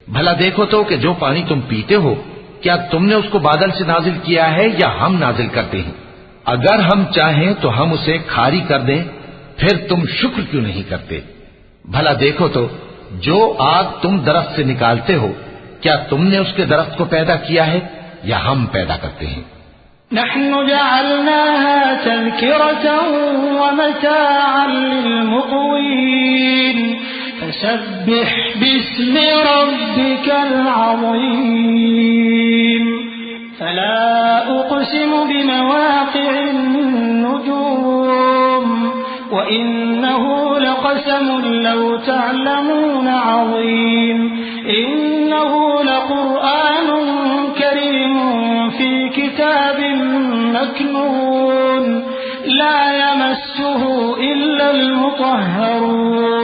भला देखो तो कि जो पानी तुम पीते हो, क्या तुमने उसको बादल से नाजिल किया है या हम नाजिल करते हैं? अगर हम चाहें तो हम उसे खारी कर दें, फिर तुम शुक्र क्यों नहीं करते? भला देखो तो जो आग तुम दरख्त से निकालते हो, क्या तुमने उसके दरख्त को पैदा किया है या हम पैदा करते हैं? नहनु जअलनाहा तज़किरतन व मताअन लिलमुक़वीन फसब्बिह बिस्मि रब्बिकल अज़ीम फला उक़सिमु बिमवाक़िअन नुजूम व इन्नहु लक़समुन लौ तअलमून अज़ीम इन्नहु लक़ुरआनुन करीमुन फी किताबिन मकनून ला यमस्सुहु इल्लल मुतहहरून